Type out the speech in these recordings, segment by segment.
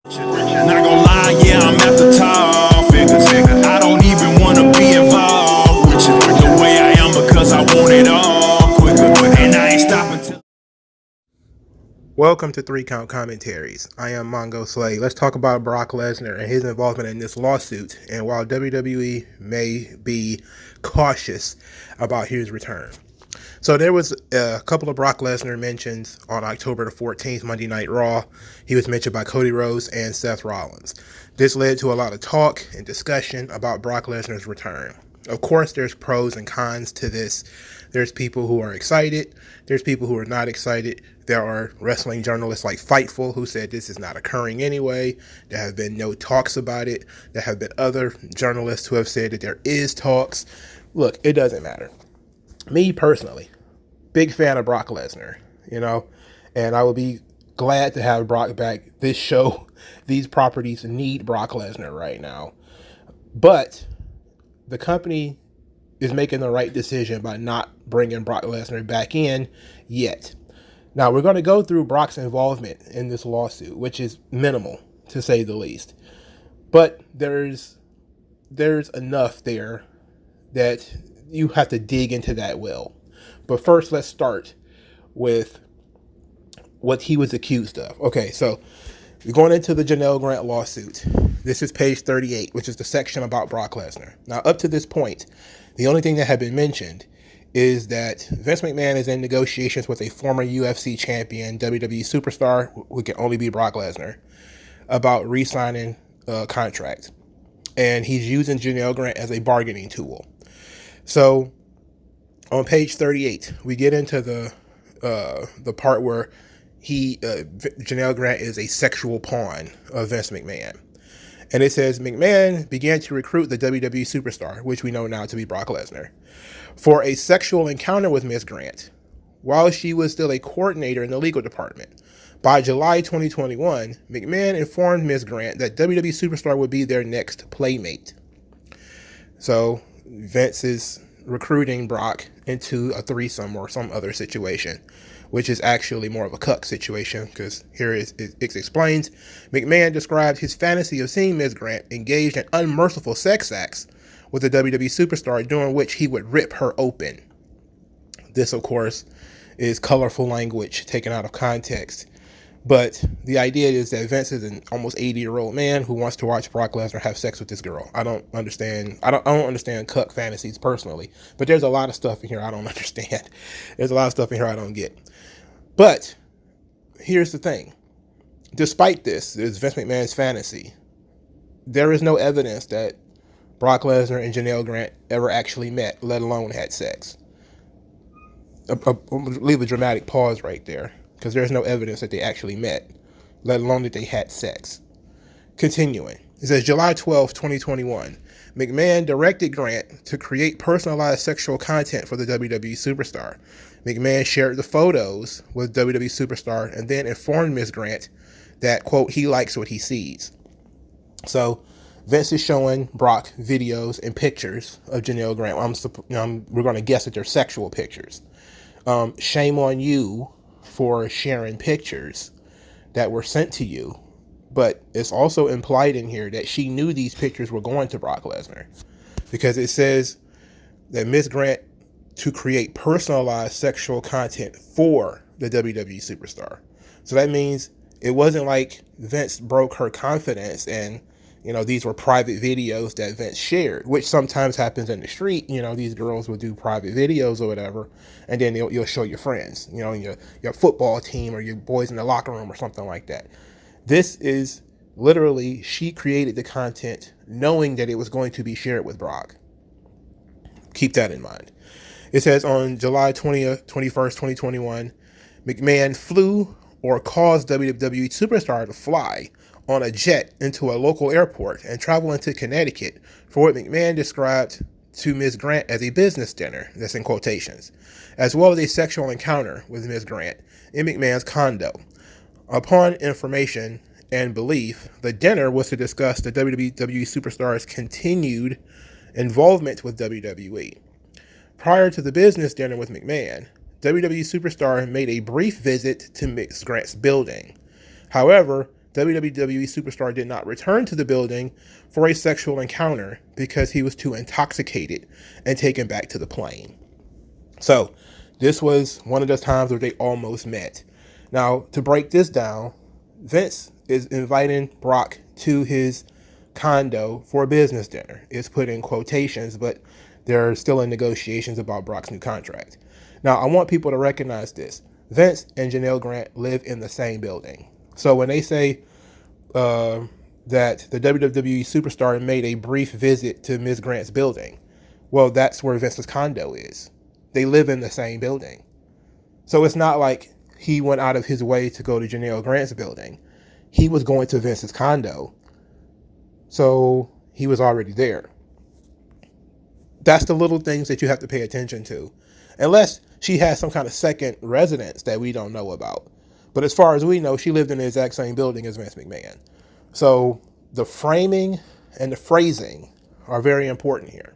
Not gonna lie, yeah, I'm at the top. I don't even wanna be involved with you the way I am because I want it all quicker, and I ain't stopping till. Welcome to 3 Count Commentaries. I am MagMongoSlade. Let's talk about Brock Lesnar and his involvement in this lawsuit, and while WWE may be cautious about his return. So there was a couple of Brock Lesnar mentions on October the 14th, Monday Night Raw. He was mentioned by Cody Rhodes and Seth Rollins. This led to a lot of talk and discussion about Brock Lesnar's return. Of course, there's pros and cons to this. There's people who are excited. There's people who are not excited. There are wrestling journalists like Fightful who said this is not occurring anyway. There have been no talks about it. There have been other journalists who have said that there is talks. Look, it doesn't matter. Me personally, big fan of Brock Lesnar, and I would be glad to have Brock back. This show, these properties need Brock Lesnar right now. But the company is making the right decision by not bringing Brock Lesnar back in yet. Now, we're going to go through Brock's involvement in this lawsuit, which is minimal, to say the least. But there's enough there that you have to dig into that well. But first, let's start with what he was accused of. Okay, so we're going into the Janelle Grant lawsuit. This is page 38, which is the section about Brock Lesnar. Now, up to this point, the only thing that had been mentioned is that Vince McMahon is in negotiations with a former UFC champion, WWE superstar, who can only be Brock Lesnar, about re-signing a contract. And he's using Janelle Grant as a bargaining tool. So on page 38, we get into the part where Janelle Grant is a sexual pawn of Vince McMahon. And it says, McMahon began to recruit the WWE superstar, which we know now to be Brock Lesnar, for a sexual encounter with Ms. Grant while she was still a coordinator in the legal department. By July 2021, McMahon informed Ms. Grant that WWE superstar would be their next playmate. So Vince is recruiting Brock into a threesome or some other situation, which is actually more of a cuck situation, because here it explains. McMahon described his fantasy of seeing Ms. Grant engaged in unmerciful sex acts with a WWE superstar, during which he would rip her open. This, of course, is colorful language taken out of context. But the idea is that Vince is an almost 80-year-old man who wants to watch Brock Lesnar have sex with this girl. I don't understand cuck fantasies personally, but there's a lot of stuff in here I don't understand. There's a lot of stuff in here I don't get. But here's the thing. Despite this is Vince McMahon's fantasy, there is no evidence that Brock Lesnar and Janelle Grant ever actually met, let alone had sex. I'll leave a dramatic pause right there, because there's no evidence that they actually met, let alone that they had sex. Continuing, it says July 12, 2021, McMahon directed Grant to create personalized sexual content for the WWE superstar. McMahon shared the photos with WWE superstar and then informed Ms. Grant that, quote, he likes what he sees. So Vince is showing Brock videos and pictures of Janelle Grant. We're going to guess that they're sexual pictures. Shame on you for sharing pictures that were sent to you. But it's also implied in here that she knew these pictures were going to Brock Lesnar, because it says that Ms. Grant to create personalized sexual content for the WWE superstar. So that means it wasn't like Vince broke her confidence and, these were private videos that Vince shared, which sometimes happens in the street. These girls will do private videos or whatever, and then you'll show your friends, your football team or your boys in the locker room or something like that. This is literally, she created the content knowing that it was going to be shared with Brock. Keep that in mind. It says on July 20th, 21st, 2021, McMahon flew or caused WWE superstar to fly on a jet into a local airport and travel into Connecticut for what McMahon described to Ms. Grant as a business dinner, that's in quotations, as well as a sexual encounter with Ms. Grant in McMahon's condo. Upon information and belief, the dinner was to discuss the WWE superstar's continued involvement with WWE. Prior to the business dinner with McMahon, WWE superstar made a brief visit to Ms. Grant's building. However, WWE superstar did not return to the building for a sexual encounter because he was too intoxicated and taken back to the plane. So this was one of those times where they almost met. Now, to break this down, Vince is inviting Brock to his condo for a business dinner. It's put in quotations, but they're still in negotiations about Brock's new contract. Now, I want people to recognize this. Vince and Janelle Grant live in the same building. So when they say that the WWE superstar made a brief visit to Ms. Grant's building, well, that's where Vince's condo is. They live in the same building. So it's not like he went out of his way to go to Janelle Grant's building. He was going to Vince's condo. So he was already there. That's the little things that you have to pay attention to. Unless she has some kind of second residence that we don't know about. But as far as we know, she lived in the exact same building as Vince McMahon. So the framing and the phrasing are very important here.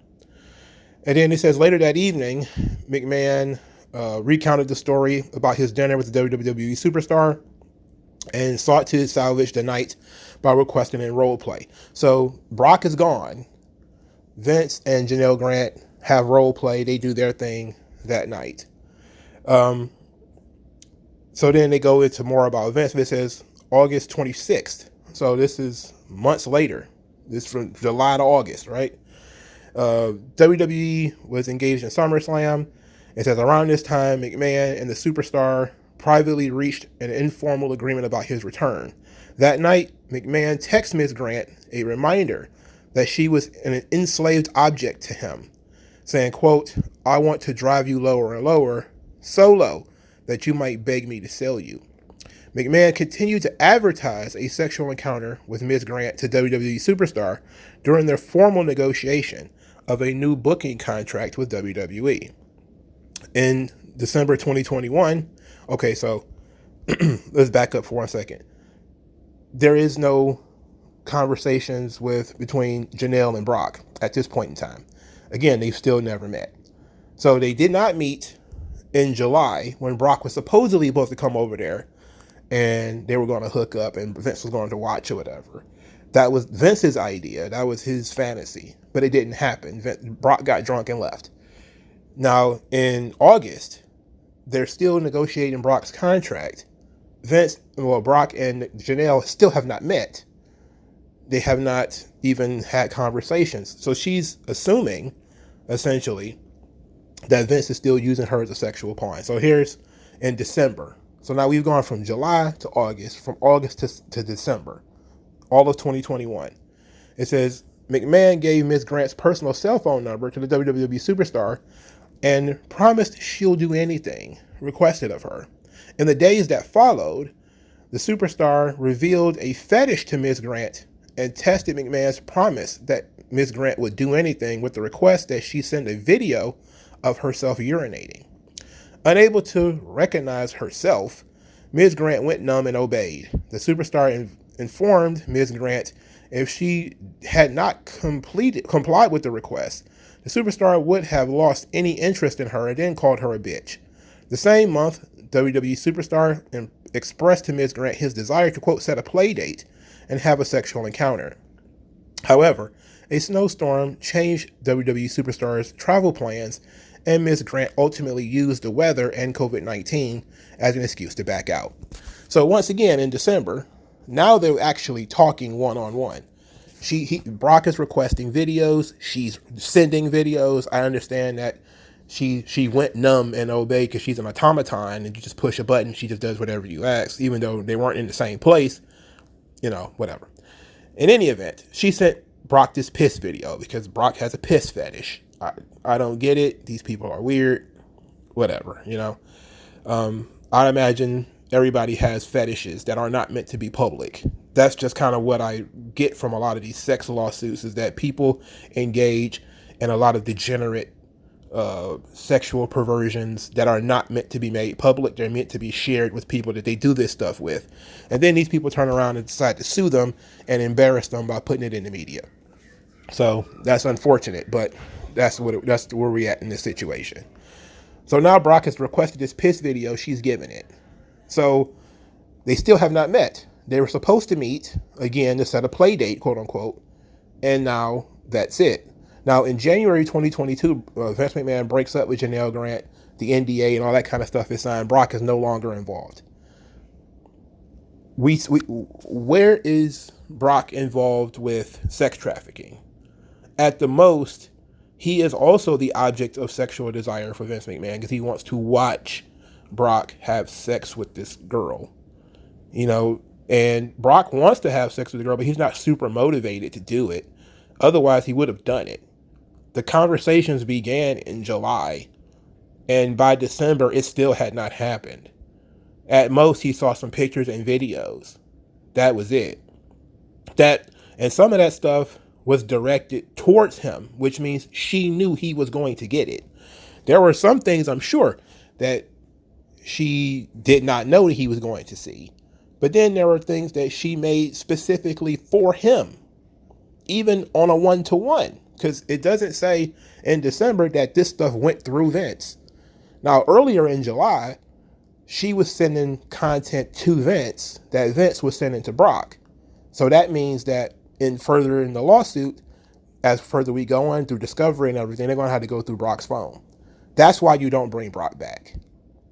And then it says later that evening, McMahon recounted the story about his dinner with the WWE superstar and sought to salvage the night by requesting a role play. So Brock is gone. Vince and Janelle Grant have role play. They do their thing that night. So then they go into more about events. It says August 26th. So this is months later. This is from July to August, right? WWE was engaged in SummerSlam. It says around this time, McMahon and the superstar privately reached an informal agreement about his return. That night, McMahon texted Ms. Grant a reminder that she was an enslaved object to him, saying, quote, "I want to drive you lower and lower, so low that you might beg me to sell you." McMahon continued to advertise a sexual encounter with Ms. Grant to WWE superstar during their formal negotiation of a new booking contract with WWE. In December 2021, okay, so let's back up for 1 second. There is no conversations between Janelle and Brock at this point in time. Again, they've still never met. So they did not meet in July when Brock was supposedly supposed to come over there and they were going to hook up and Vince was going to watch or whatever. That was Vince's idea. That was his fantasy, but it didn't happen. Brock got drunk and left. Now in August, they're still negotiating Brock's contract. Brock and Janelle still have not met. They have not even had conversations. So she's assuming, essentially, that Vince is still using her as a sexual pawn. So here's in December. So now we've gone from July to August, from August to December, all of 2021. It says, McMahon gave Ms. Grant's personal cell phone number to the WWE superstar and promised she'll do anything requested of her. In the days that followed, the superstar revealed a fetish to Ms. Grant and tested McMahon's promise that Ms. Grant would do anything with the request that she send a video of herself urinating. Unable to recognize herself, Ms. Grant went numb and obeyed. The superstar informed Ms. Grant if she had not complied with the request, the superstar would have lost any interest in her and then called her a bitch. The same month, WWE superstar expressed to Ms. Grant his desire to, quote, set a play date and have a sexual encounter. However, a snowstorm changed WWE superstar's travel plans, and Ms. Grant ultimately used the weather and COVID-19 as an excuse to back out. So once again, in December, now they're actually talking one-on-one. Brock is requesting videos. She's sending videos. I understand that she went numb and obeyed because she's an automaton and you just push a button. She just does whatever you ask, even though they weren't in the same place, whatever. In any event, she sent Brock this piss video because Brock has a piss fetish. I don't get it. These people are weird, whatever, I imagine everybody has fetishes that are not meant to be public. That's just kind of what I get from a lot of these sex lawsuits, is that people engage in a lot of degenerate sexual perversions that are not meant to be made public. They're meant to be shared with people that they do this stuff with. And then these people turn around and decide to sue them and embarrass them by putting it in the media. So that's unfortunate, but that's where we're at in this situation. So now Brock has requested this piss video. She's given it. So they still have not met. They were supposed to meet again to set a play date, quote unquote, and now that's it. Now, in January 2022, Vince McMahon breaks up with Janelle Grant. The NDA and all that kind of stuff is signed. Brock is no longer involved. Where is Brock involved with sex trafficking? At the most, he is also the object of sexual desire for Vince McMahon because he wants to watch Brock have sex with this girl. And Brock wants to have sex with the girl, but he's not super motivated to do it. Otherwise, he would have done it. The conversations began in July, and by December, it still had not happened. At most, he saw some pictures and videos. That was it. And some of that stuff was directed towards him, which means she knew he was going to get it. There were some things, I'm sure, that she did not know that he was going to see. But then there were things that she made specifically for him, even on a one-to-one, because it doesn't say in December that this stuff went through Vince. Now, earlier in July, she was sending content to Vince that Vince was sending to Brock. So that means that in the lawsuit, as further we go on through discovery and everything, they're going to have to go through Brock's phone. That's why you don't bring Brock back,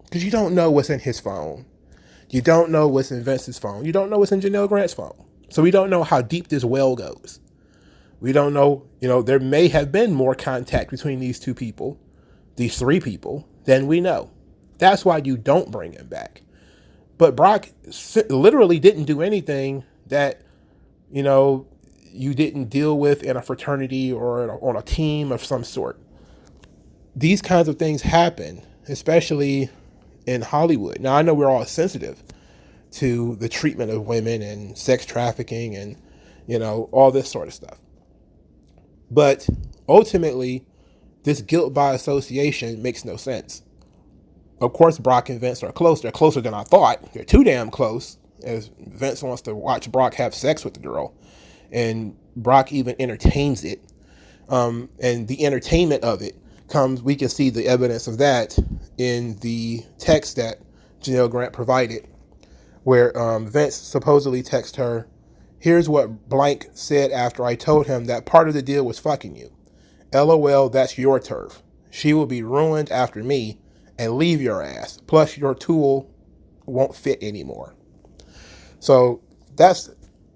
because you don't know what's in his phone. You don't know what's in Vince's phone. You don't know what's in Janelle Grant's phone. So we don't know how deep this well goes. We don't know, there may have been more contact between these two people, these three people, than we know. That's why you don't bring him back. But Brock literally didn't do anything that, you didn't deal with in a fraternity or on a team of some sort. These kinds of things happen, especially in Hollywood. Now, I know we're all sensitive to the treatment of women and sex trafficking and, all this sort of stuff. But ultimately, this guilt by association makes no sense. Of course, Brock and Vince are close. They're closer than I thought. They're too damn close, as Vince wants to watch Brock have sex with the girl. And Brock even entertains it. And the entertainment of it we can see the evidence of that in the text that Janelle Grant provided, where Vince supposedly texted her, "Here's what blank said after I told him that part of the deal was fucking you. LOL, that's your turf. She will be ruined after me and leave your ass. Plus your tool won't fit anymore." So that's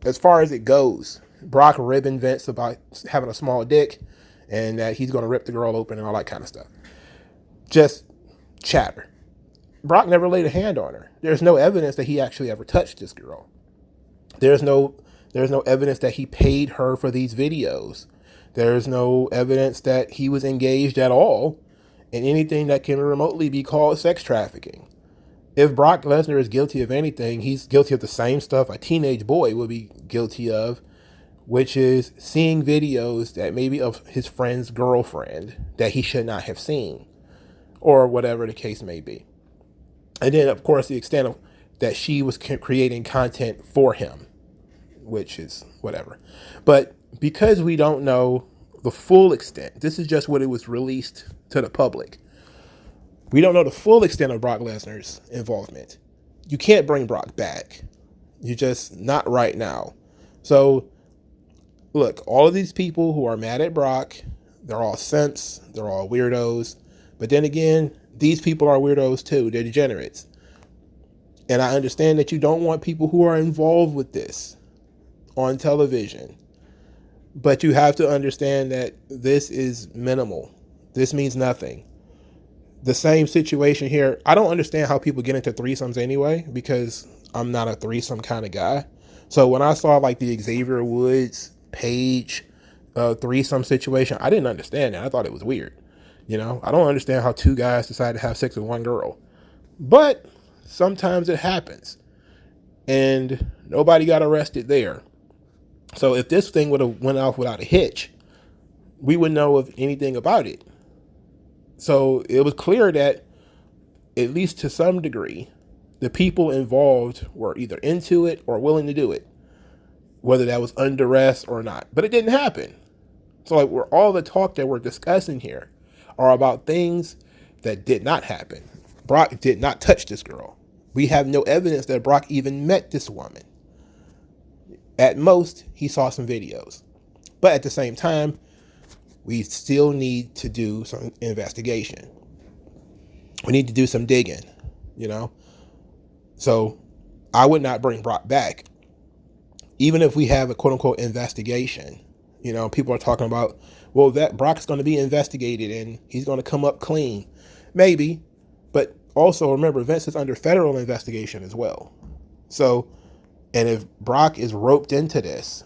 as far as it goes. Brock ribbing Vince about having a small dick and that he's going to rip the girl open and all that kind of stuff. Just chatter. Brock never laid a hand on her. There's no evidence that he actually ever touched this girl. There's no evidence that he paid her for these videos. There's no evidence that he was engaged at all in anything that can remotely be called sex trafficking. If Brock Lesnar is guilty of anything, he's guilty of the same stuff a teenage boy would be guilty of, which is seeing videos that maybe of his friend's girlfriend that he should not have seen, or whatever the case may be. And then, of course, the extent of that she was creating content for him, which is whatever. But because we don't know the full extent, this is just what it was released to the public. We don't know the full extent of Brock Lesnar's involvement. You can't bring Brock back. You're just not right now. So, look, all of these people who are mad at Brock, they're all simps, they're all weirdos. But then again, these people are weirdos too. They're degenerates. And I understand that you don't want people who are involved with this on television. But you have to understand that this is minimal. This means nothing. The same situation here. I don't understand how people get into threesomes anyway, because I'm not a threesome kind of guy. So when I saw like the Xavier Woods Paige threesome situation, I didn't understand that. I thought it was weird. I don't understand how two guys decide to have sex with one girl. But sometimes it happens. And nobody got arrested there. So if this thing would have went off without a hitch, we wouldn't know of anything about it. So it was clear that, at least to some degree, the people involved were either into it or willing to do it, whether that was under duress or not. But it didn't happen. So all the talk that we're discussing here are about things that did not happen. Brock did not touch this girl. We have no evidence that Brock even met this woman. At most, he saw some videos. But at the same time, we still need to do some investigation. We need to do some digging, you know? So I would not bring Brock back. Even if we have a quote unquote investigation, you know, people are talking about, well, that Brock's going to be investigated and he's going to come up clean. Maybe. But also remember, Vince is under federal investigation as well. So, and if Brock is roped into this,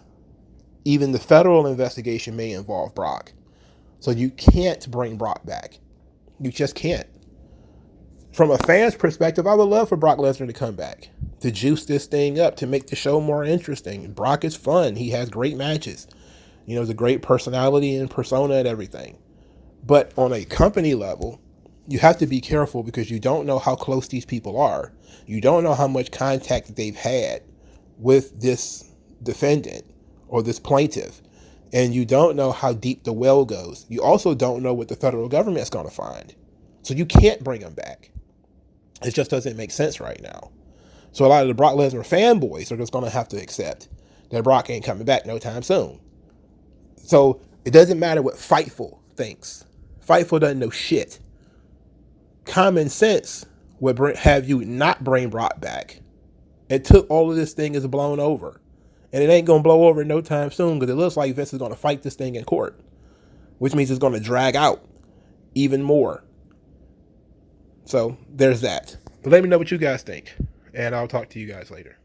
even the federal investigation may involve Brock. So you can't bring Brock back. You just can't. From a fan's perspective, I would love for Brock Lesnar to come back, to juice this thing up, to make the show more interesting. Brock is fun. He has great matches. You know, he's a great personality and persona and everything. But on a company level, you have to be careful because you don't know how close these people are. You don't know how much contact that they've had with this defendant or this plaintiff. And you don't know how deep the well goes. You also don't know what the federal government's going to find. So you can't bring them back. It just doesn't make sense right now. So a lot of the Brock Lesnar fanboys are just going to have to accept that Brock ain't coming back no time soon. So it doesn't matter what Fightful thinks. Fightful doesn't know shit. Common sense would have you not bring Brock back. It took all of this thing is blown over. And it ain't going to blow over in no time soon because it looks like Vince is going to fight this thing in court, which means it's going to drag out even more. So there's that. But let me know what you guys think, and I'll talk to you guys later.